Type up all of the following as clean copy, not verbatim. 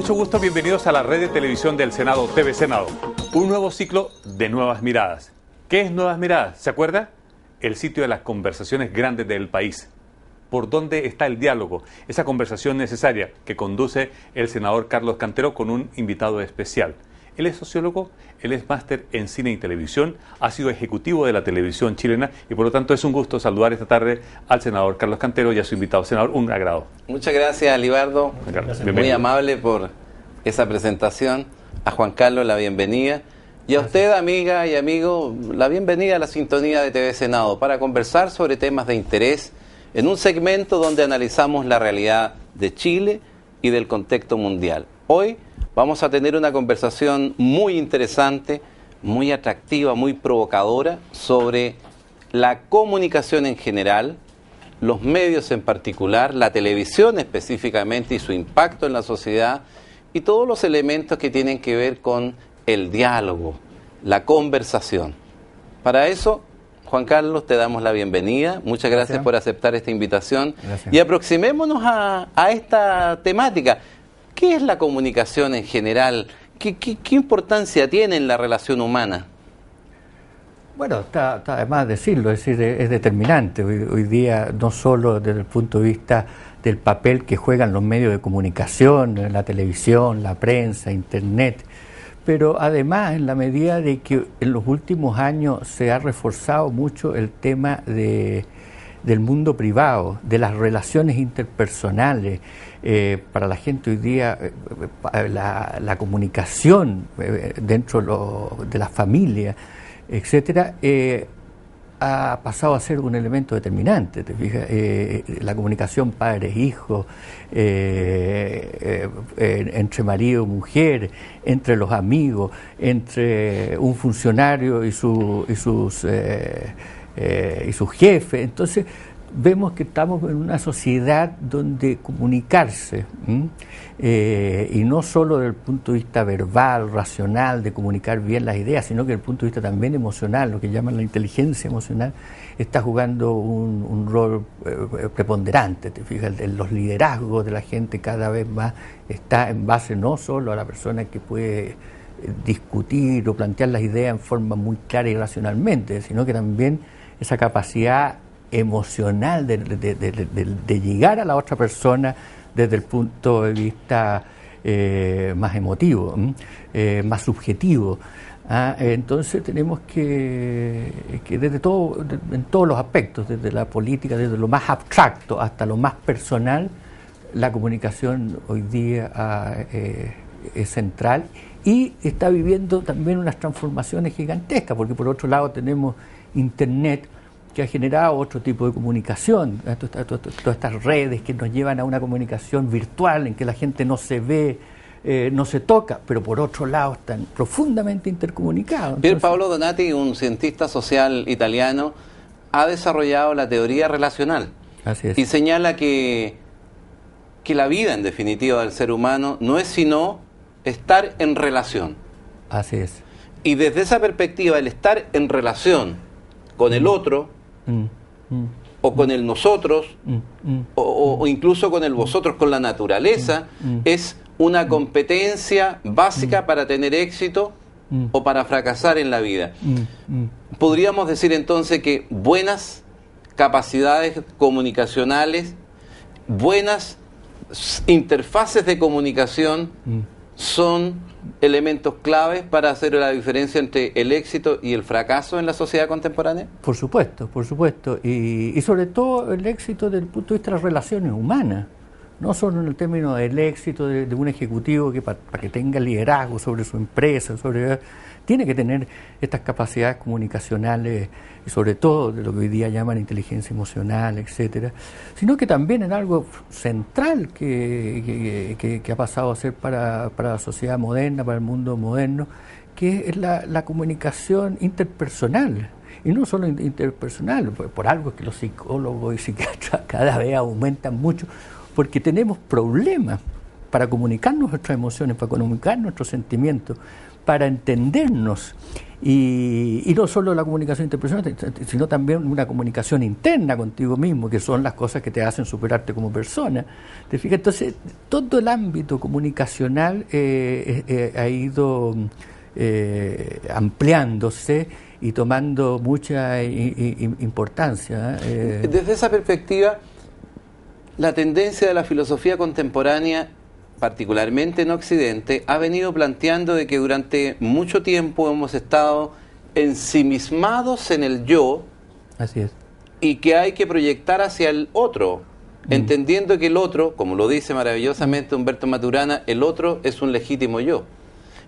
mucho gusto, bienvenidos a la red de televisión del Senado, TV Senado. Un nuevo ciclo de Nuevas Miradas. ¿Qué es Nuevas Miradas? ¿Se acuerda? El sitio de las conversaciones grandes del país. ¿Por dónde está el diálogo? Esa conversación necesaria que conduce el senador Carlos Cantero con un invitado especial. Él es sociólogo, él es máster en cine y televisión, ha sido ejecutivo de la televisión chilena y por lo tanto es un gusto saludar esta tarde al senador Carlos Cantero y a su invitado. Senador, un agrado. Muchas gracias, Libardo. Muy amable por esa presentación. A Juan Carlos la bienvenida. Y a usted, amiga y amigo, la bienvenida a la sintonía de TV Senado para conversar sobre temas de interés en un segmento donde analizamos la realidad de Chile y del contexto mundial. Hoy vamos a tener una conversación muy interesante, muy atractiva, muy provocadora sobre la comunicación en general, los medios en particular, la televisión específicamente y su impacto en la sociedad y todos los elementos que tienen que ver con el diálogo, la conversación. Para eso, Juan Carlos, te damos la bienvenida. Muchas gracias por aceptar esta invitación. Gracias. Y aproximémonos a esta temática. ¿Qué es la comunicación en general? ¿Qué importancia tiene en la relación humana? Bueno, está además decirlo, es decir, es determinante. Hoy día, no solo desde el punto de vista del papel que juegan los medios de comunicación, la televisión, la prensa, internet, pero además en la medida de que en los últimos años se ha reforzado mucho el tema del mundo privado, de las relaciones interpersonales. Para la gente hoy día la comunicación dentro de la familia, etcétera, ha pasado a ser un elemento determinante. ¿Te fijas? La comunicación padres-hijos, entre marido y mujer, entre los amigos, entre un funcionario y su jefe. Entonces vemos que estamos en una sociedad donde comunicarse, y no solo desde el punto de vista verbal, racional, de comunicar bien las ideas, sino que desde el punto de vista también emocional, lo que llaman la inteligencia emocional, está jugando un rol preponderante. Te fijas, los liderazgos de la gente cada vez más está en base no solo a la persona que puede discutir o plantear las ideas en forma muy clara y racionalmente, sino que también esa capacidad emocional de llegar a la otra persona desde el punto de vista más emotivo, más subjetivo. Entonces tenemos que desde todo, en todos los aspectos, desde la política, desde lo más abstracto hasta lo más personal, la comunicación hoy día es central y está viviendo también unas transformaciones gigantescas, porque por otro lado tenemos Internet, que ha generado otro tipo de comunicación, todas estas redes que nos llevan a una comunicación virtual en que la gente no se ve, no se toca, pero por otro lado están profundamente intercomunicados. Pier Paolo Donati, un cientista social italiano, ha desarrollado la teoría relacional. Así es. Y señala que la vida, en definitiva, del ser humano no es sino estar en relación. Así es. Y desde esa perspectiva, el estar en relación con el otro, o con el nosotros, o incluso con el vosotros, con la naturaleza, es una competencia básica para tener éxito o para fracasar en la vida. Podríamos decir entonces que buenas capacidades comunicacionales, buenas interfaces de comunicación son elementos claves para hacer la diferencia entre el éxito y el fracaso en la sociedad contemporánea? Por supuesto, y sobre todo el éxito desde el punto de vista de las relaciones humanas, no solo en el término del éxito de un ejecutivo que para que tenga liderazgo sobre su empresa, tiene que tener estas capacidades comunicacionales y sobre todo de lo que hoy día llaman inteligencia emocional, etcétera, sino que también en algo central que ha pasado a ser para la sociedad moderna, para el mundo moderno, que es la comunicación interpersonal. Y no solo interpersonal, por algo que los psicólogos y psiquiatras cada vez aumentan mucho, porque tenemos problemas para comunicarnos nuestras emociones, para comunicar nuestros sentimientos, para entendernos. Y no solo la comunicación interpersonal, sino también una comunicación interna contigo mismo, que son las cosas que te hacen superarte como persona. ¿Te fijas? Entonces, todo el ámbito comunicacional ha ido ampliándose y tomando mucha importancia. Desde esa perspectiva, la tendencia de la filosofía contemporánea, particularmente en Occidente, ha venido planteando de que durante mucho tiempo hemos estado ensimismados en el yo. Así es. Y que hay que proyectar hacia el otro, entendiendo que el otro, como lo dice maravillosamente Humberto Maturana, el otro es un legítimo yo.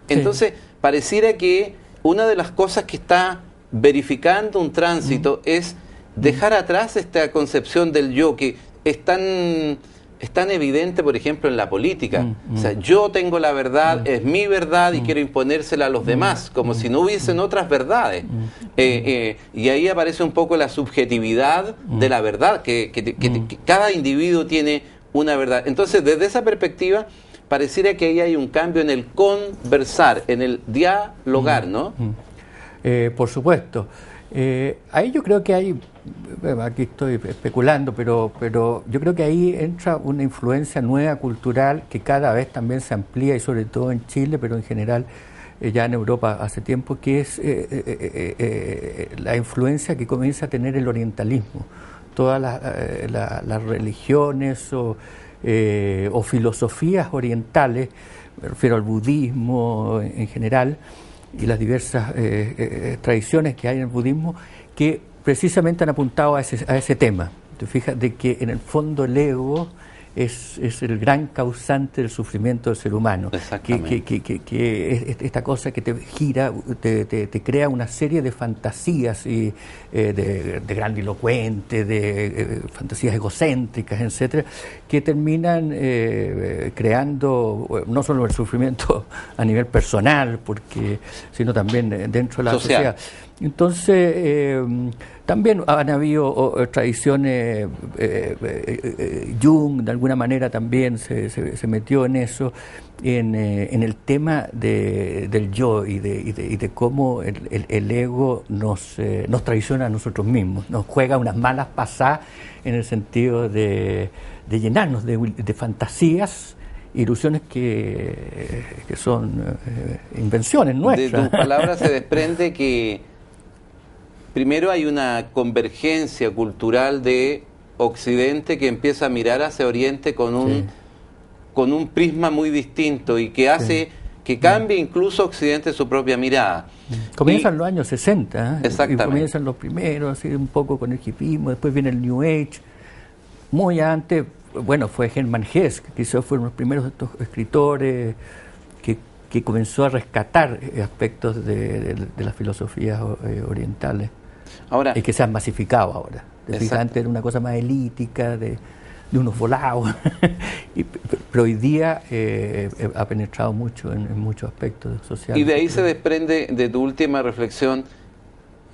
Entonces, pareciera que una de las cosas que está verificando un tránsito es dejar atrás esta concepción del yo que es tan evidente, por ejemplo, en la política. O sea, yo tengo la verdad, es mi verdad y quiero imponérsela a los demás, como si no hubiesen otras verdades. Y ahí aparece un poco la subjetividad de la verdad, que cada individuo tiene una verdad. Entonces, desde esa perspectiva, pareciera que ahí hay un cambio en el conversar, en el dialogar, ¿no? Por supuesto. Ahí yo creo que hay, aquí estoy especulando, pero yo creo que ahí entra una influencia nueva cultural que cada vez también se amplía, y sobre todo en Chile, pero en general ya en Europa hace tiempo, que es la influencia que comienza a tener el orientalismo. Todas las religiones o filosofías orientales, me refiero al budismo en general, y las diversas tradiciones que hay en el budismo, que precisamente han apuntado a ese tema. Te fijas de que en el fondo el ego es el gran causante del sufrimiento del ser humano. Que es esta cosa que te gira, te crea una serie de fantasías y de grandilocuentes, de fantasías egocéntricas, etcétera, que terminan creando no solo el sufrimiento a nivel personal, sino también dentro de la sociedad. Entonces, también han habido tradiciones, Jung de alguna manera también se metió en eso, en el tema del yo y de cómo el ego nos traiciona a nosotros mismos, nos juega unas malas pasadas en el sentido de llenarnos de fantasías, ilusiones que son invenciones nuestras. De tus palabras se desprende que primero hay una convergencia cultural de Occidente que empieza a mirar hacia Oriente con un prisma muy distinto y que hace que cambie incluso Occidente su propia mirada. Comienzan los años 60, exactamente. Y comienzan los primeros, así un poco con el hipismo, después viene el New Age. Muy antes, bueno, fue Hermann Hesse, que quizás fueron los primeros de estos escritores que comenzó a rescatar aspectos de las filosofías orientales. Ahora, y que se han masificado ahora. Antes era una cosa más elítica, de unos volados, pero hoy día ha penetrado mucho en muchos aspectos sociales. Y de ahí se desprende de tu última reflexión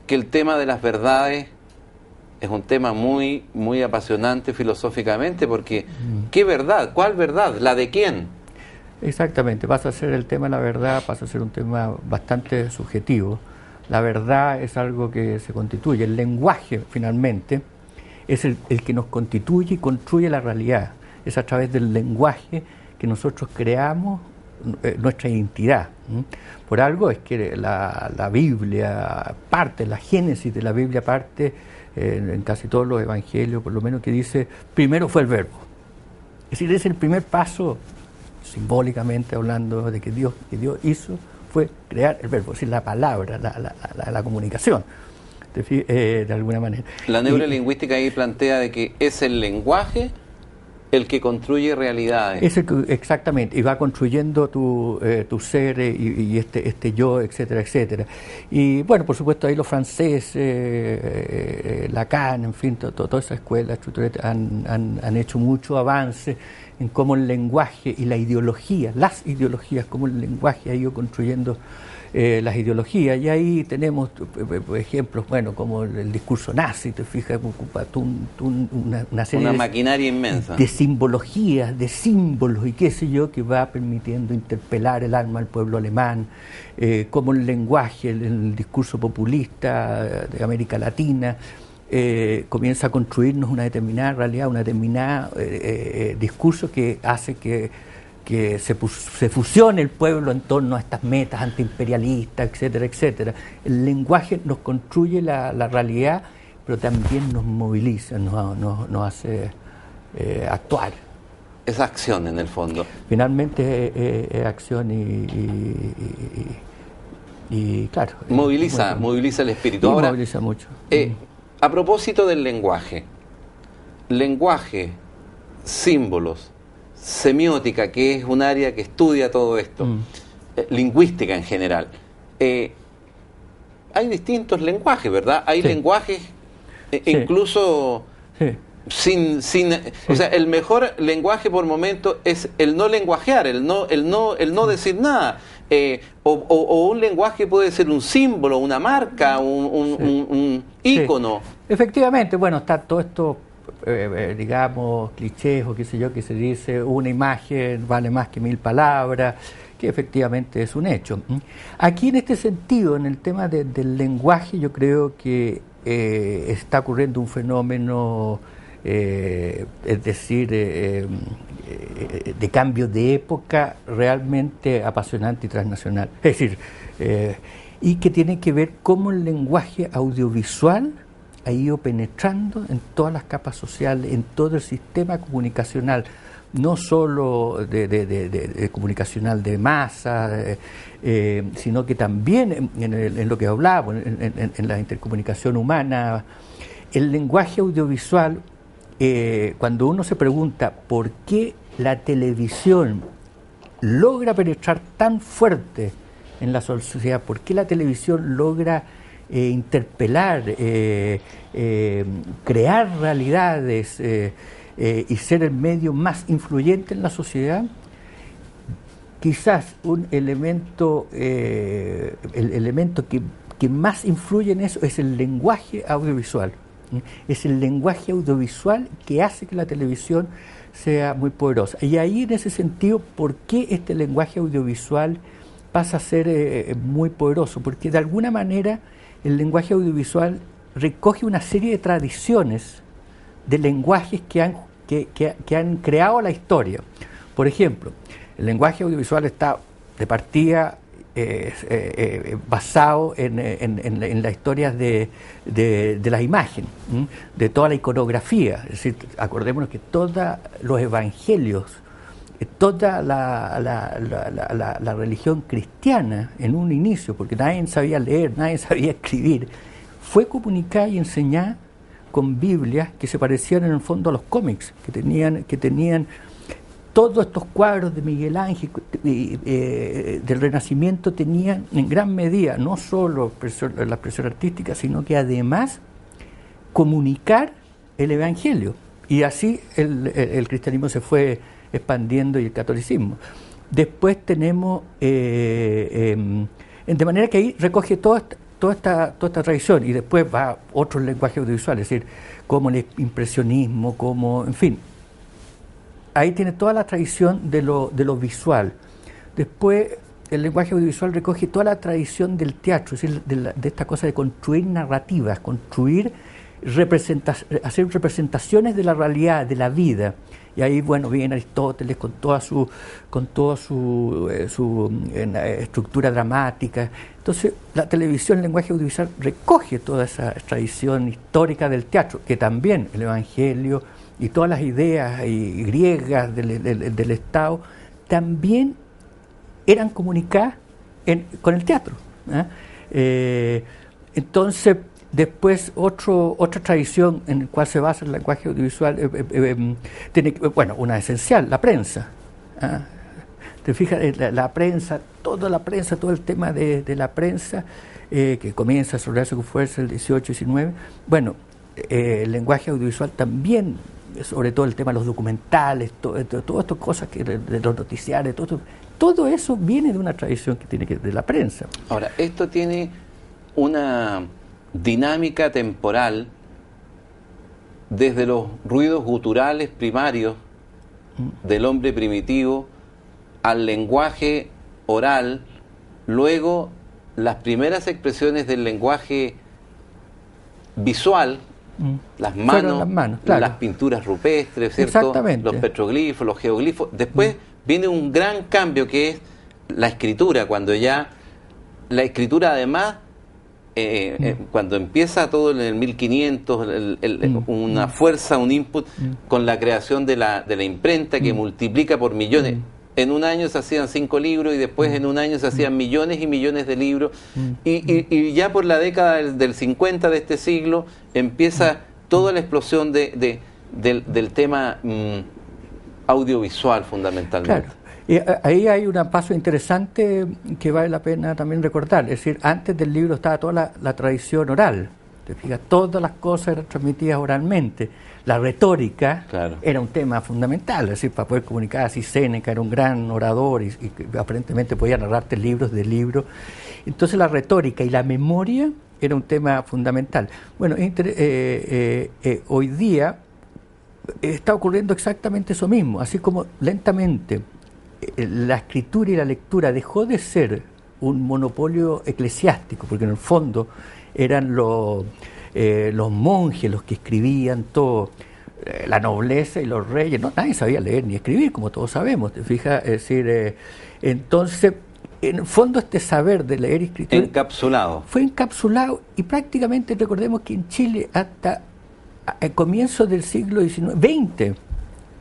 que el tema de las verdades es un tema muy, muy apasionante filosóficamente, porque ¿qué verdad? ¿Cuál verdad? ¿La de quién? Exactamente, pasa a ser el tema de la verdad, pasa a ser un tema bastante subjetivo. La verdad es algo que se constituye. El lenguaje, finalmente, es el que nos constituye y construye la realidad. Es a través del lenguaje que nosotros creamos nuestra identidad. Por algo es que la Biblia parte, la génesis de la Biblia parte en casi todos los evangelios, por lo menos, que dice, primero fue el verbo. Es decir, es el primer paso, simbólicamente hablando, de que Dios hizo, fue crear el verbo, es decir, la palabra, la comunicación, de alguna manera. La neurolingüística ahí plantea de que es el lenguaje el que construye realidades. Exactamente, y va construyendo tu ser y este yo, etcétera, etcétera. Y bueno, por supuesto, ahí los franceses, Lacan, en fin, toda esa escuela han hecho mucho avance en cómo el lenguaje y las ideologías, cómo el lenguaje ha ido construyendo las ideologías. Y ahí tenemos ejemplos, bueno, como el discurso nazi, te fijas, una serie maquinaria inmensa de simbologías, de símbolos y qué sé yo, que va permitiendo interpelar el alma del pueblo alemán, como el lenguaje, el discurso populista de América Latina, comienza a construirnos una determinada realidad, una determinada discurso que hace que se fusione el pueblo en torno a estas metas antiimperialistas, etcétera, etcétera. El lenguaje nos construye la realidad, pero también nos moviliza, nos hace actuar. Es acción en el fondo. Finalmente es acción y claro. Moviliza el espíritu. Ahora, moviliza mucho. A propósito del lenguaje, símbolos, semiótica, que es un área que estudia todo esto, lingüística en general. Hay distintos lenguajes, ¿verdad? Hay lenguajes incluso sin o sea, el mejor lenguaje por momento es el no lenguajear, el no decir nada. O un lenguaje puede ser un símbolo, una marca, un ícono. Efectivamente, bueno, está todo esto, digamos, clichés o qué sé yo, que se dice una imagen vale más que 1000 palabras, que efectivamente es un hecho. Aquí en este sentido, en el tema del lenguaje, yo creo que está ocurriendo un fenómeno, es decir, de cambio de época realmente apasionante y transnacional. Es decir, y que tiene que ver cómo el lenguaje audiovisual ha ido penetrando en todas las capas sociales, en todo el sistema comunicacional, no solo de comunicacional de masa, sino que también en lo que hablábamos, en la intercomunicación humana. El lenguaje audiovisual, cuando uno se pregunta por qué la televisión logra penetrar tan fuerte en la sociedad, por qué la televisión logra interpelar, crear realidades y ser el medio más influyente en la sociedad, quizás un elemento, el elemento que más influye en eso es el lenguaje audiovisual. Es el lenguaje audiovisual que hace que la televisión sea muy poderosa. Y ahí, en ese sentido, ¿por qué este lenguaje audiovisual pasa a ser muy poderoso? Porque de alguna manera el lenguaje audiovisual recoge una serie de tradiciones de lenguajes que han creado la historia. Por ejemplo, el lenguaje audiovisual está de partida basado en las historias de las imágenes, de toda la iconografía. Es decir, acordémonos que todos los evangelios, toda la religión cristiana en un inicio, porque nadie sabía leer, nadie sabía escribir, fue comunicada y enseñada con Biblias que se parecían en el fondo a los cómics, que tenían todos estos cuadros de Miguel Ángel del Renacimiento, tenían en gran medida no solo la expresión artística, sino que además comunicar el Evangelio. Y así el cristianismo se fue expandiendo y el catolicismo. Después tenemos, de manera que ahí recoge toda esta tradición, y después va otros lenguajes audiovisuales, es decir, como el impresionismo, como, en fin. Ahí tiene toda la tradición de lo visual. Después el lenguaje audiovisual recoge toda la tradición del teatro, es decir, de esta cosa de construir narrativas, hacer representaciones de la realidad, de la vida. Y ahí, bueno, viene Aristóteles con toda su estructura dramática. Entonces, la televisión, el lenguaje audiovisual, recoge toda esa tradición histórica del teatro, que también el Evangelio y todas las ideas griegas del Estado también eran comunicadas con el teatro. Entonces, después otra tradición en la cual se basa el lenguaje audiovisual tiene, bueno, una esencial, la prensa. Te fijas, la prensa, toda la prensa, todo el tema de la prensa que comienza a desarrollarse con fuerza el 18-19, bueno, el lenguaje audiovisual también, sobre todo el tema de los documentales, todas estas cosas de los noticiarios, todo eso viene de una tradición que tiene que de la prensa. Ahora, esto tiene una dinámica temporal desde los ruidos guturales primarios del hombre primitivo al lenguaje oral, luego las primeras expresiones del lenguaje visual, las manos, claro. las pinturas rupestres, ¿cierto? Los petroglifos, los geoglifos. Después viene un gran cambio que es la escritura, cuando ya la escritura además, cuando empieza todo en el 1500, una fuerza, un input, con la creación de la imprenta que multiplica por millones. En un año se hacían 5 libros y después en un año se hacían millones y millones de libros. Y ya por la década del 50 de este siglo empieza toda la explosión del tema audiovisual fundamentalmente. Claro. Y ahí hay un paso interesante que vale la pena también recordar. Es decir, antes del libro estaba toda la tradición oral. Te fijas, todas las cosas eran transmitidas oralmente. La retórica era un tema fundamental, es decir, para poder comunicar. Así Séneca era un gran orador y aparentemente podía narrarte libros de libros. Entonces la retórica y la memoria era un tema fundamental. Bueno, hoy día está ocurriendo exactamente eso mismo, así como lentamente la escritura y la lectura dejó de ser un monopolio eclesiástico, porque en el fondo eran los monjes los que escribían todo, la nobleza y los reyes, no, nadie sabía leer ni escribir, como todos sabemos, ¿te fijas? Es decir, entonces, en el fondo este saber de leer y escribir fue encapsulado, y prácticamente recordemos que en Chile hasta el comienzo del siglo XX,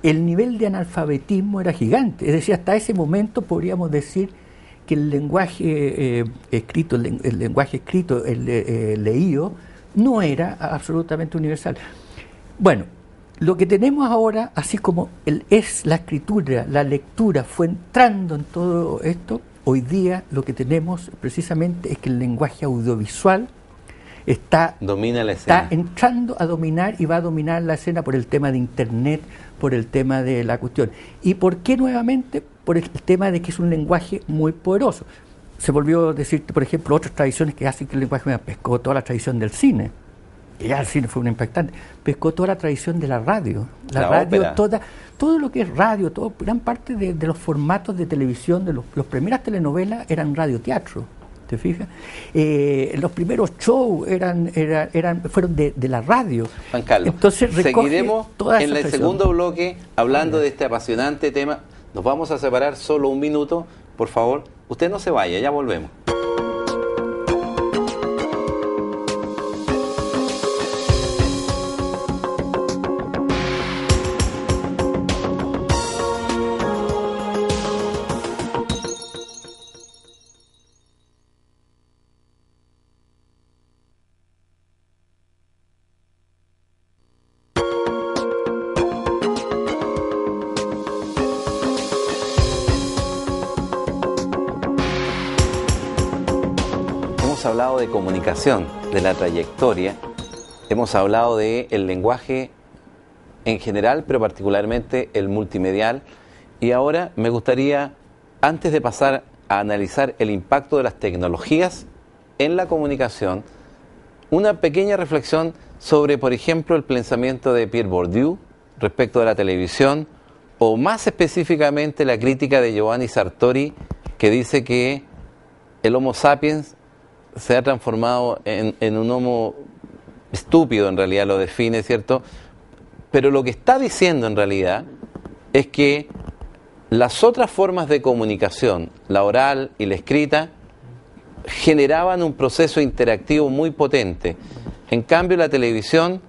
el nivel de analfabetismo era gigante, es decir, hasta ese momento podríamos decir que el lenguaje escrito, el lenguaje escrito, el leído, no era absolutamente universal. Bueno, lo que tenemos ahora, así como la escritura, la lectura fue entrando en todo esto, hoy día lo que tenemos precisamente es que el lenguaje audiovisual está entrando a dominar y va a dominar la escena por el tema de Internet, por el tema de la cuestión. ¿Y por qué nuevamente? Por el tema de que es un lenguaje muy poderoso. Se volvió a decir, por ejemplo, otras tradiciones que hacen que el lenguaje pescó toda la tradición del cine, que ya el cine fue un impactante, pescó toda la tradición de la radio, la radio, todo lo que es radio, gran parte de los formatos de televisión, de las primeras telenovelas eran radioteatro, ¿te fijas? Los primeros shows fueron de la radio. Juan Carlos, entonces seguiremos en el segundo bloque hablando de este apasionante tema. Nos vamos a separar solo un minuto, por favor. Usted no se vaya, ya volvemos. Hemos hablado de comunicación, de la trayectoria, hemos hablado del lenguaje en general, pero particularmente el multimedial, y ahora me gustaría, antes de pasar a analizar el impacto de las tecnologías en la comunicación, una pequeña reflexión sobre, por ejemplo, el pensamiento de Pierre Bourdieu respecto de la televisión, o más específicamente la crítica de Giovanni Sartori, que dice que el Homo sapiens se ha transformado en un homo estúpido, en realidad lo define, ¿cierto? Pero lo que está diciendo en realidad es que las otras formas de comunicación, la oral y la escrita, generaban un proceso interactivo muy potente. En cambio, la televisión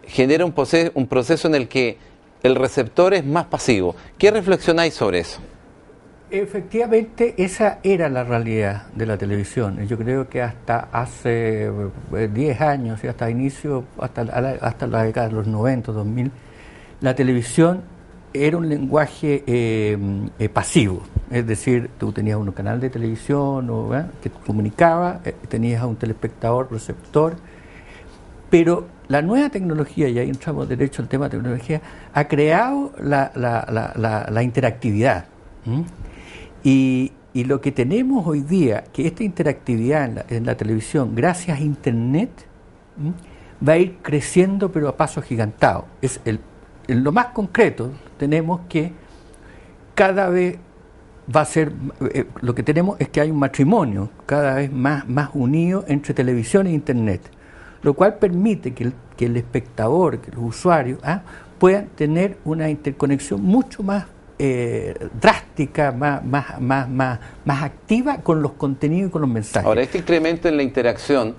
genera un proceso en el que el receptor es más pasivo. ¿Qué reflexionáis sobre eso? Efectivamente, esa era la realidad de la televisión. Yo creo que hasta hace 10 años, hasta la década de los 90, 2000, la televisión era un lenguaje pasivo. Es decir, tú tenías un canal de televisión que comunicaba, tenías a un telespectador, receptor, pero la nueva tecnología, y ahí entramos derecho al tema de tecnología, ha creado la interactividad. Y lo que tenemos hoy día, que esta interactividad en la televisión, gracias a Internet, va a ir creciendo pero a pasos gigantados. En lo más concreto, tenemos que cada vez va a ser, lo que tenemos es que hay un matrimonio cada vez más unido entre televisión e internet, lo cual permite que el espectador, que los usuarios puedan tener una interconexión mucho más drástica, más activa con los contenidos y con los mensajes. Ahora, este incremento en la interacción,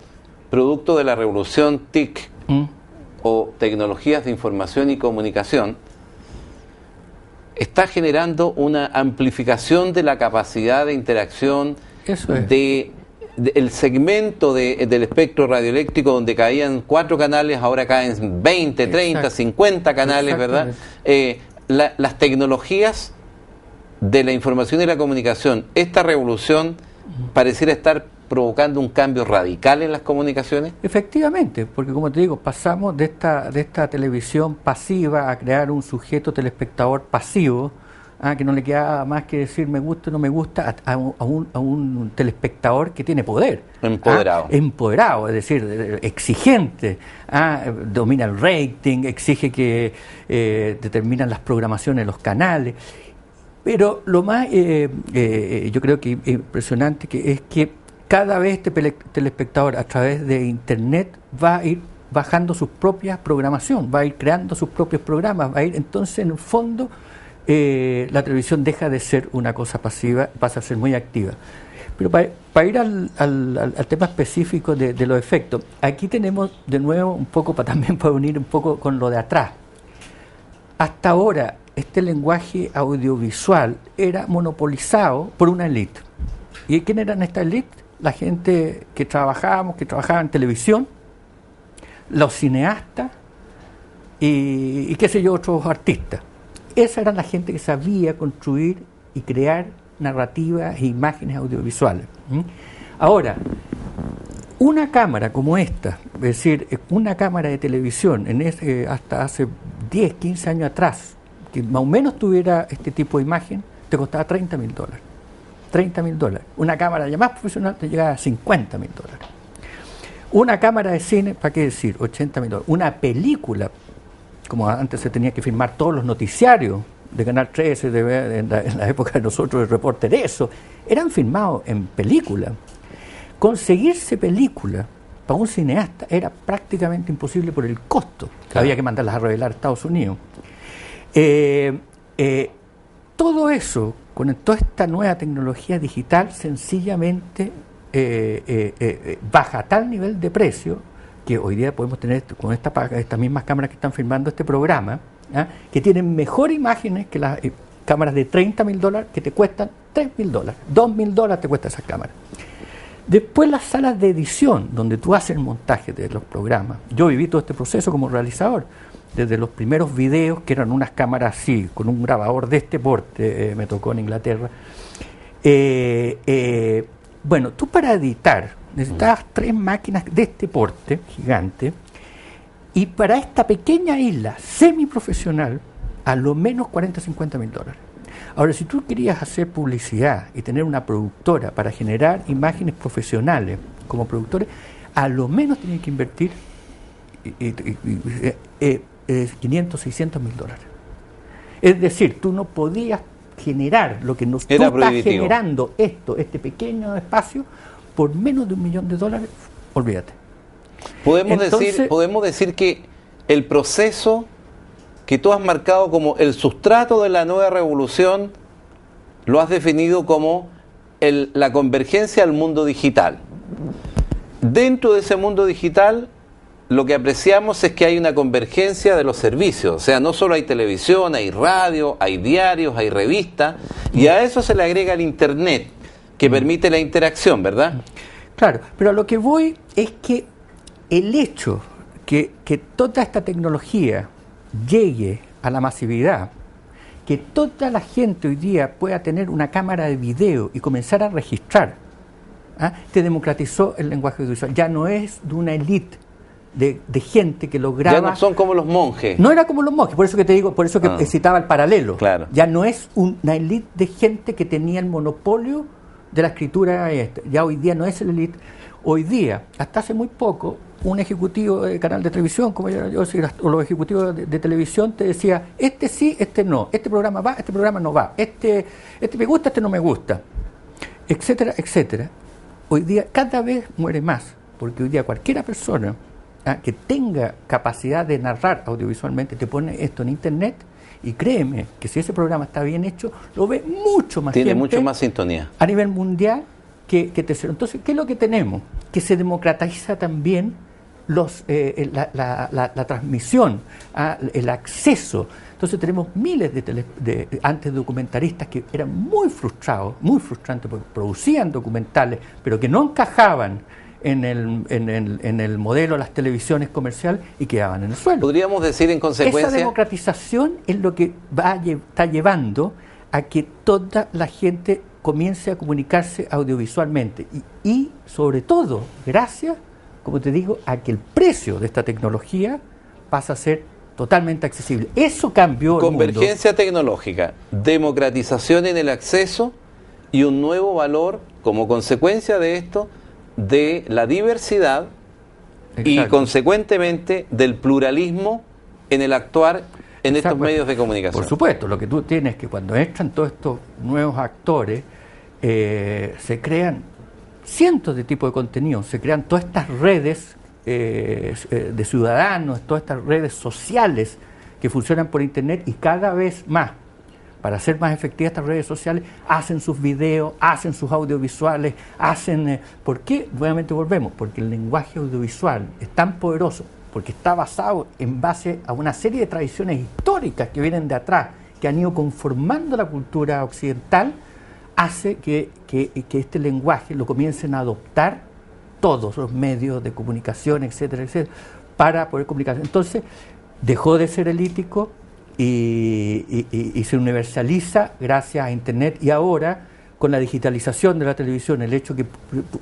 producto de la revolución TIC o tecnologías de información y comunicación, está generando una amplificación de la capacidad de interacción. Eso es. El segmento del espectro radioeléctrico, donde caían 4 canales, ahora caen 20, 30, Exacto. 50 canales, ¿verdad? Las tecnologías de la información y la comunicación, esta revolución pareciera estar provocando un cambio radical en las comunicaciones. Efectivamente, porque como te digo, pasamos de esta televisión pasiva a crear un sujeto telespectador pasivo, que no le queda más que decir me gusta o no me gusta, a un telespectador que tiene poder. Empoderado. Empoderado, es decir, exigente. Domina el rating, exige que determinan las programaciones de los canales. Pero lo más, yo creo que impresionante es que cada vez este telespectador a través de Internet va a ir bajando su propia programación, va a ir creando sus propios programas, va a ir, entonces en el fondo la televisión deja de ser una cosa pasiva, pasa a ser muy activa. Pero para ir al tema específico de los efectos, aquí tenemos de nuevo un poco, también para unir un poco con lo de atrás. Hasta ahora este lenguaje audiovisual era monopolizado por una élite. ¿Y quién eran esta élite? La gente que trabajaba en televisión, los cineastas y qué sé yo, otros artistas. Esa era la gente que sabía construir y crear narrativas e imágenes audiovisuales. Ahora, una cámara como esta, es decir, una cámara de televisión, hasta hace 10, 15 años atrás, que más o menos tuviera este tipo de imagen, te costaba $30,000. $30,000. Una cámara ya más profesional te llegaba a $50,000. Una cámara de cine, ¿para qué decir? $80,000. Una película, como antes se tenía que filmar todos los noticiarios de Canal 13, en la época de nosotros, el Reporter Eso, eran filmados en película. Conseguirse película para un cineasta era prácticamente imposible por el costo. Claro. Había que mandarlas a revelar a Estados Unidos. Todo eso, con toda esta nueva tecnología digital, sencillamente baja a tal nivel de precio que hoy día podemos tener con estas mismas cámaras que están filmando este programa, que tienen mejor imágenes que las cámaras de $30,000 que te cuestan $3,000, $2,000 te cuesta esas cámaras. Después las salas de edición, donde tú haces el montaje de los programas. Yo viví todo este proceso como realizador, desde los primeros videos, que eran unas cámaras así, con un grabador de este porte, me tocó en Inglaterra. Bueno, tú para editar necesitabas 3 máquinas de este porte, gigante, y para esta pequeña isla semiprofesional, a lo menos $40-50,000. Ahora, si tú querías hacer publicidad y tener una productora para generar imágenes profesionales como productores, a lo menos tenías que invertir $500-600,000. Es decir, tú no podías generar lo que tú estás generando, este pequeño espacio, por menos de $1 millón, olvídate. Podemos decir que el proceso que tú has marcado como el sustrato de la nueva revolución, lo has definido como la convergencia al mundo digital. Dentro de ese mundo digital, lo que apreciamos es que hay una convergencia de los servicios, o sea, no solo hay televisión, hay radio, hay diarios, hay revistas, y a eso se le agrega el Internet, que permite la interacción, ¿verdad? Claro, pero a lo que voy es que el hecho que toda esta tecnología llegue a la masividad, que toda la gente hoy día pueda tener una cámara de video y comenzar a registrar, te democratizó el lenguaje audiovisual. Ya no es de una élite de gente que lograba... Ya no son como los monjes. No era como los monjes, por eso que te digo, por eso que citaba el paralelo. Claro. Ya no es una élite de gente que tenía el monopolio de la escritura. Ya hoy día no es el élite. Hoy día, hasta hace muy poco, un ejecutivo de canal de televisión, como yo decía, o los ejecutivos de televisión te decía, este sí, este no, este programa va, este programa no va, este me gusta, este no me gusta, etcétera, etcétera. Hoy día cada vez muere más, porque hoy día cualquiera persona que tenga capacidad de narrar audiovisualmente te pone esto en internet y créeme que si ese programa está bien hecho, lo ve mucho más gente. Tiene mucho más sintonía. A nivel mundial que tercero. Entonces, ¿qué es lo que tenemos? Que se democratiza también la transmisión, el acceso. Entonces tenemos miles de antes documentaristas que eran muy frustrados, muy frustrantes, porque producían documentales, pero que no encajaban en el modelo de las televisiones comerciales y quedaban en el suelo. Podríamos decir en consecuencia... Esa democratización es lo que está llevando a que toda la gente comience a comunicarse audiovisualmente y sobre todo, gracias, como te digo, a que el precio de esta tecnología pasa a ser totalmente accesible. Eso cambió el mundo. Convergencia tecnológica, democratización en el acceso y un nuevo valor como consecuencia de esto de la diversidad. Exacto. Y consecuentemente del pluralismo en el actuar en estos medios de comunicación. Por supuesto, lo que tú tienes es que cuando entran todos estos nuevos actores, se crean cientos de tipos de contenido, se crean todas estas redes de ciudadanos, todas estas redes sociales que funcionan por internet y cada vez más, para hacer más efectivas estas redes sociales, hacen sus videos, hacen sus audiovisuales, ¿por qué? Nuevamente volvemos, porque el lenguaje audiovisual es tan poderoso, porque está basado en base a una serie de tradiciones históricas que vienen de atrás, que han ido conformando la cultura occidental, hace que este lenguaje lo comiencen a adoptar todos los medios de comunicación, etcétera, etcétera, para poder comunicarse. Entonces, dejó de ser elítico y se universaliza gracias a Internet, y ahora, con la digitalización de la televisión, el hecho que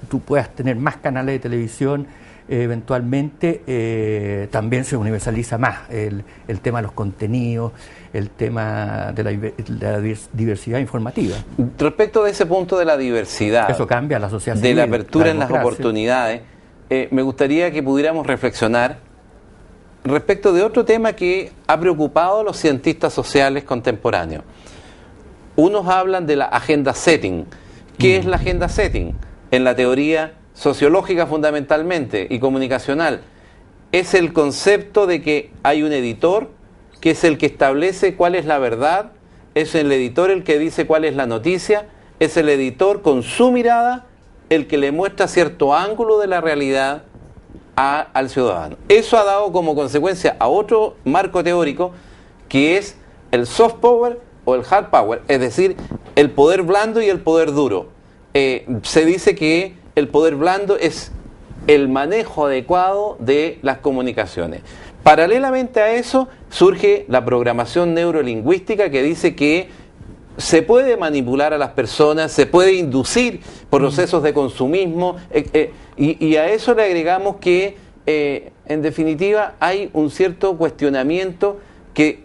tú puedas tener más canales de televisión, eventualmente también se universaliza más el tema de los contenidos, el tema de la diversidad informativa. Respecto de ese punto de la diversidad, eso cambia la sociedad de civil, la apertura en las oportunidades, me gustaría que pudiéramos reflexionar respecto de otro tema que ha preocupado a los cientistas sociales contemporáneos. Unos hablan de la agenda setting. ¿Qué es la agenda setting? En la teoría sociológica fundamentalmente y comunicacional, es el concepto de que hay un editor que es el que establece cuál es la verdad, es el editor el que dice cuál es la noticia, es el editor con su mirada el que le muestra cierto ángulo de la realidad al ciudadano. Eso ha dado como consecuencia a otro marco teórico que es el soft power o el hard power, es decir, el poder blando y el poder duro. Se dice que el poder blando es el manejo adecuado de las comunicaciones. Paralelamente a eso surge la programación neurolingüística que dice que se puede manipular a las personas, se puede inducir procesos de consumismo, y a eso le agregamos que en definitiva hay un cierto cuestionamiento que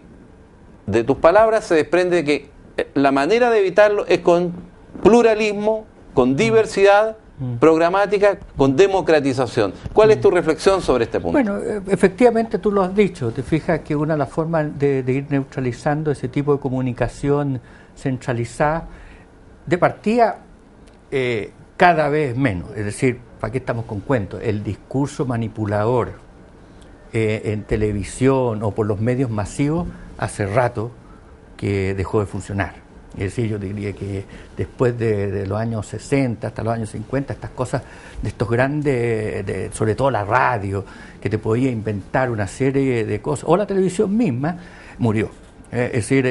de tus palabras se desprende de que la manera de evitarlo es con pluralismo, con diversidad programática, con democratización. ¿Cuál es tu reflexión sobre este punto? Bueno, efectivamente tú lo has dicho, te fijas que una de las formas de ir neutralizando ese tipo de comunicación centralizada, de partida cada vez menos, es decir, ¿para qué estamos con cuentos? El discurso manipulador en televisión o por los medios masivos hace rato que dejó de funcionar. Es decir, yo diría que después de los años 60 hasta los años 50, estas cosas de estos grandes, sobre todo la radio, que te podía inventar una serie de cosas, o la televisión misma, murió. Es decir,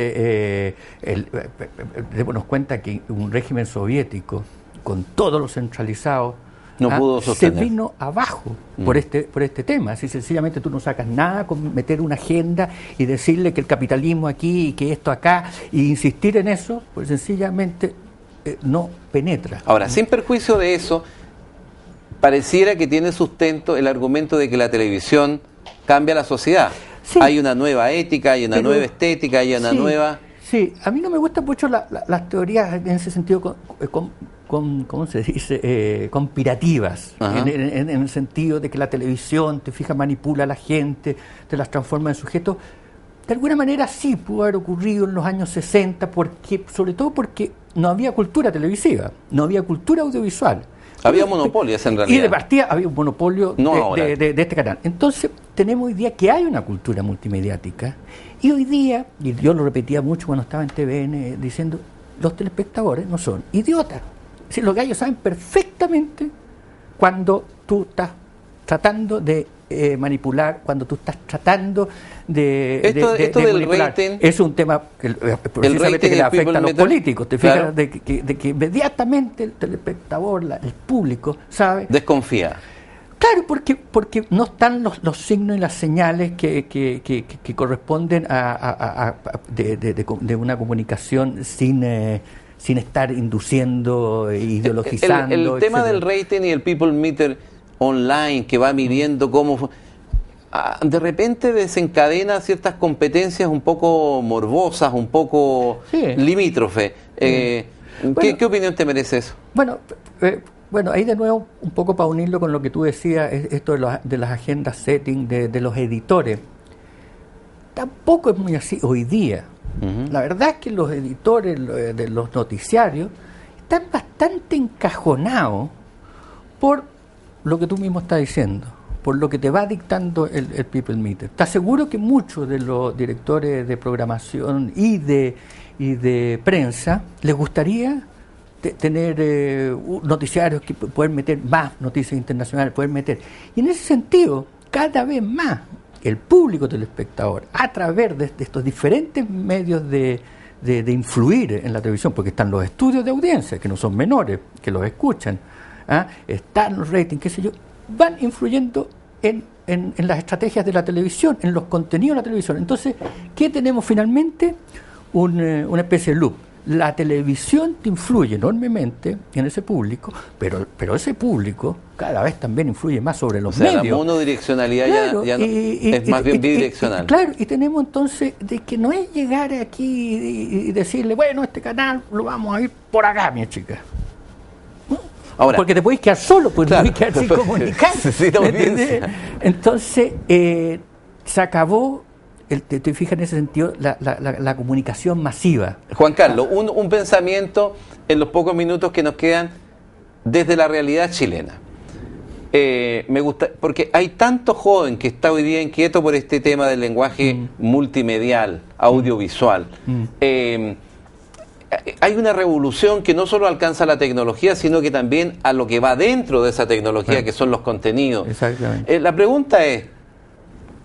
démonos cuenta que un régimen soviético, con todo lo centralizado, no pudo sostener. Se vino abajo por este tema. Así sencillamente tú no sacas nada con meter una agenda y decirle que el capitalismo aquí y que esto acá, e insistir en eso, pues sencillamente no penetra. Ahora, sin perjuicio de eso, pareciera que tiene sustento el argumento de que la televisión cambia la sociedad. Sí. Hay una nueva ética, hay una nueva estética, hay una nueva... Sí, a mí no me gustan mucho las teorías en ese sentido ¿cómo se dice? Conspirativas, en el sentido de que la televisión, te fijas, manipula a la gente, te las transforma en sujetos. De alguna manera sí pudo haber ocurrido en los años 60, sobre todo porque no había cultura televisiva, no había cultura audiovisual. Había monopolios en realidad. Y de partida había un monopolio de este canal. Entonces tenemos hoy día que hay una cultura multimediática, y hoy día, y yo lo repetía mucho cuando estaba en TVN, diciendo, los telespectadores no son idiotas. Si los gallos saben perfectamente cuando tú estás tratando de manipular, cuando tú estás tratando de del manipular. rating, es un tema precisamente que le afecta a los políticos. Te fijas, claro, de que inmediatamente el telespectador, el público, sabe. Desconfía. Claro, porque no están los signos y las señales que corresponden de una comunicación sin estar induciendo, ideologizando. El tema del rating y el people meter online que va midiendo cómo de repente desencadena ciertas competencias un poco morbosas, un poco limítrofes. ¿Qué opinión te merece eso? Bueno, ahí de nuevo, un poco para unirlo con lo que tú decías, esto de las agendas setting de los editores. Tampoco es muy así hoy día. La verdad es que los editores de los noticiarios están bastante encajonados por lo que tú mismo estás diciendo, por lo que te va dictando el people meter. ¿Estás seguro que muchos de los directores de programación y de prensa les gustaría tener noticiarios que pueden meter más noticias internacionales, pueden meter? Y en ese sentido, cada vez más el público telespectador, a través de estos diferentes medios de influir en la televisión, porque están los estudios de audiencia, que no son menores, que los escuchan, están los ratings, qué sé yo, van influyendo en las estrategias de la televisión, en los contenidos de la televisión. Entonces, ¿qué tenemos finalmente? Una especie de loop. La televisión te influye enormemente en ese público, pero ese público cada vez también influye más sobre los medios. La monodireccionalidad, claro, ya no, es más bien bidireccional. Claro, y tenemos entonces de que no es llegar aquí y decirle, bueno, este canal lo vamos a ir por acá, mi chica. Ahora, porque te podéis quedar solo, pues claro, no podéis quedar sin comunicar. Entonces, se acabó. Te fijas en ese sentido la comunicación masiva. Juan Carlos, un pensamiento en los pocos minutos que nos quedan desde la realidad chilena. Me gusta, porque hay tanto joven que está hoy día inquieto por este tema del lenguaje multimedial, audiovisual. Hay una revolución que no solo alcanza la tecnología, sino que también a lo que va dentro de esa tecnología, que son los contenidos. Exactamente. La pregunta es,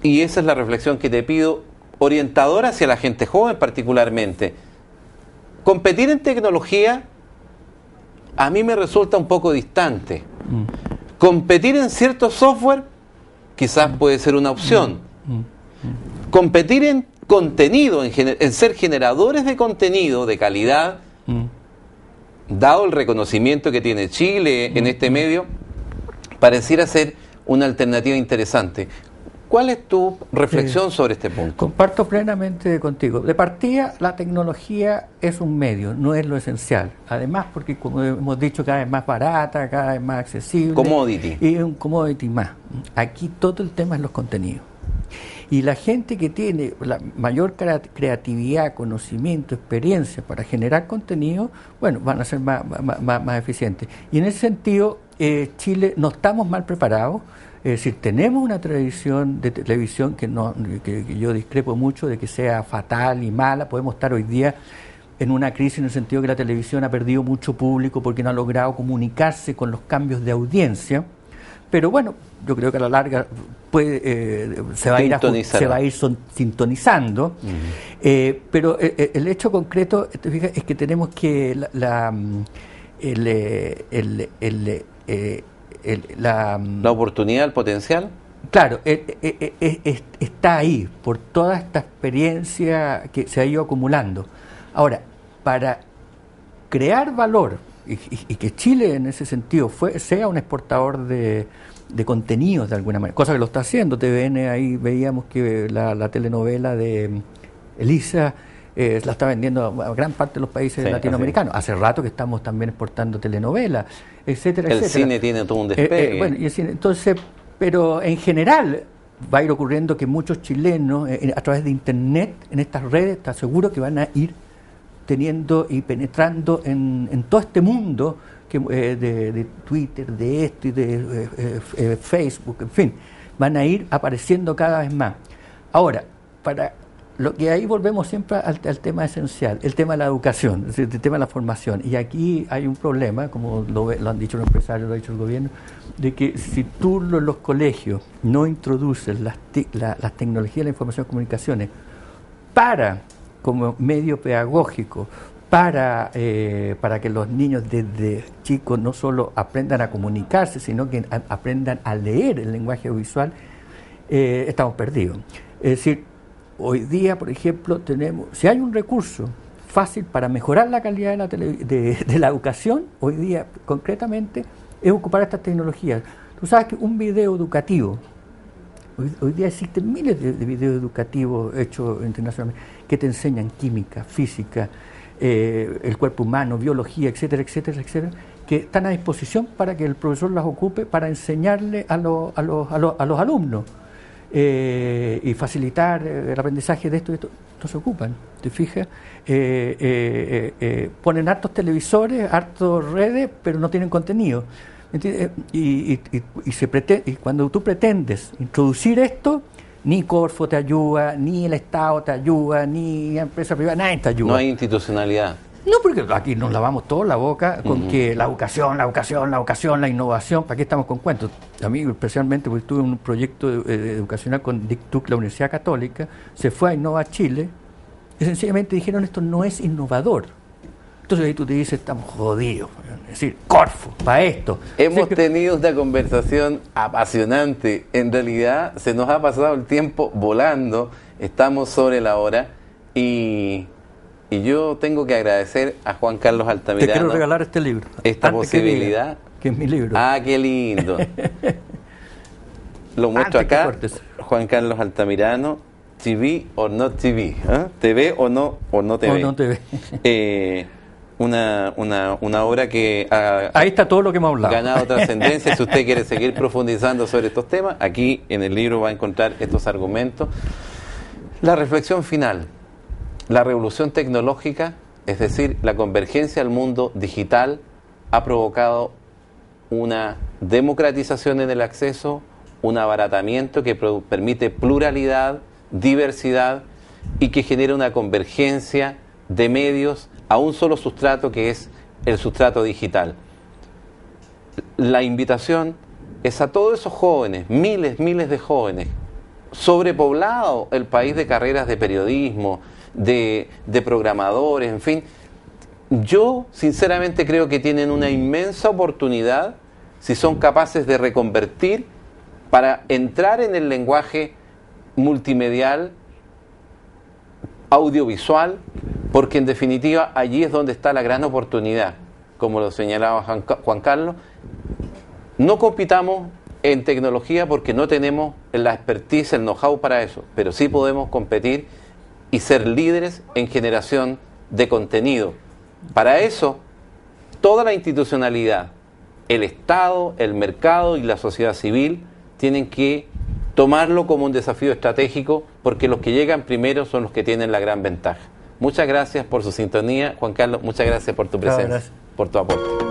y esa es la reflexión que te pido, orientadora hacia la gente joven particularmente, competir en tecnología a mí me resulta un poco distante. Competir en cierto software quizás puede ser una opción. Competir en contenido, en ser generadores de contenido de calidad, dado el reconocimiento que tiene Chile en este medio, pareciera ser una alternativa interesante. ¿Cuál es tu reflexión sobre este punto? Comparto plenamente contigo. De partida, la tecnología es un medio, no es lo esencial. Además, porque como hemos dicho, cada vez más barata, cada vez más accesible. Commodity. Y un commodity más. Aquí todo el tema es los contenidos. Y la gente que tiene la mayor creatividad, conocimiento, experiencia para generar contenido, bueno, van a ser más eficientes. Y en ese sentido, Chile no estamos mal preparados. Es decir, tenemos una tradición de televisión que yo discrepo mucho de que sea fatal y mala. Podemos estar hoy día en una crisis en el sentido que la televisión ha perdido mucho público porque no ha logrado comunicarse con los cambios de audiencia. Pero bueno, yo creo que a la larga se va a ir sintonizando. Pero el hecho concreto, te fijas, es que tenemos que la oportunidad, el potencial. Claro, está ahí por toda esta experiencia que se ha ido acumulando. Ahora, para crear valor y que Chile en ese sentido sea un exportador de contenidos de alguna manera, cosa que lo está haciendo. TVN, ahí veíamos que la telenovela de Elisa la está vendiendo a gran parte de los países latinoamericanos. Hace rato que estamos también exportando telenovelas, etcétera, el etcétera. Cine tiene todo un despegue. Bueno, y el cine, entonces, pero en general va a ir ocurriendo que muchos chilenos, a través de Internet, en estas redes, está seguro que van a ir teniendo y penetrando en todo este mundo de Twitter, de esto y de Facebook, en fin, van a ir apareciendo cada vez más. Ahora, para lo que ahí volvemos siempre al tema esencial, el tema de la educación, es decir, el tema de la formación. Y aquí hay un problema, como lo han dicho los empresarios, lo ha dicho el gobierno, de que si tú en los colegios no introduces las tecnologías de la información y comunicaciones como medio pedagógico, para que los niños desde chicos no solo aprendan a comunicarse, sino que aprendan a leer el lenguaje visual, estamos perdidos. Es decir, hoy día, por ejemplo, si hay un recurso fácil para mejorar la calidad de la educación, hoy día concretamente, es ocupar estas tecnologías. Tú sabes que un video educativo, hoy día existen miles de videos educativos hechos internacionalmente, que te enseñan química, física, el cuerpo humano, biología, etcétera, etcétera, etcétera, que están a disposición para que el profesor las ocupe para enseñarle a los alumnos. Y facilitar el aprendizaje de esto, no se ocupan, ¿te fijas? Ponen hartos televisores, hartos redes, pero no tienen contenido. Y cuando tú pretendes introducir esto, ni Corfo te ayuda, ni el Estado te ayuda, ni la empresa privada, nadie te ayuda. No hay institucionalidad. No, porque aquí nos lavamos toda la boca con que la educación, la innovación, ¿para qué estamos con cuentos? A mí, especialmente, porque tuve un proyecto educacional con DICTUC, la Universidad Católica, se fue a Innova Chile, y sencillamente dijeron, esto no es innovador. Entonces ahí tú te dices, estamos jodidos. Es decir, Corfo, para esto. Hemos tenido una conversación apasionante. En realidad, se nos ha pasado el tiempo volando, estamos sobre la hora, y yo tengo que agradecer a Juan Carlos Altamirano. Te quiero regalar este libro. Esta posibilidad. Que es mi libro. Ah, qué lindo. Lo muestro acá. Juan Carlos Altamirano, TV or not TV. TV o no TV. O no TV. Una obra que ahí está todo lo que hemos hablado. Ganado trascendencia. Si usted quiere seguir profundizando sobre estos temas, aquí en el libro va a encontrar estos argumentos. La reflexión final. La revolución tecnológica, es decir, la convergencia al mundo digital, ha provocado una democratización en el acceso, un abaratamiento que permite pluralidad, diversidad y que genera una convergencia de medios a un solo sustrato, que es el sustrato digital. La invitación es a todos esos jóvenes, miles de jóvenes, sobrepoblado el país de carreras de periodismo, de programadores, en fin. Yo sinceramente creo que tienen una inmensa oportunidad si son capaces de reconvertir para entrar en el lenguaje multimedial, audiovisual, porque en definitiva allí es donde está la gran oportunidad, como lo señalaba Juan Carlos. No compitamos en tecnología porque no tenemos la expertise, el know-how para eso, pero sí podemos competir y ser líderes en generación de contenido. Para eso, toda la institucionalidad, el Estado, el mercado y la sociedad civil tienen que tomarlo como un desafío estratégico, porque los que llegan primero son los que tienen la gran ventaja. Muchas gracias por su sintonía, Juan Carlos, muchas gracias por tu presencia, por tu aporte.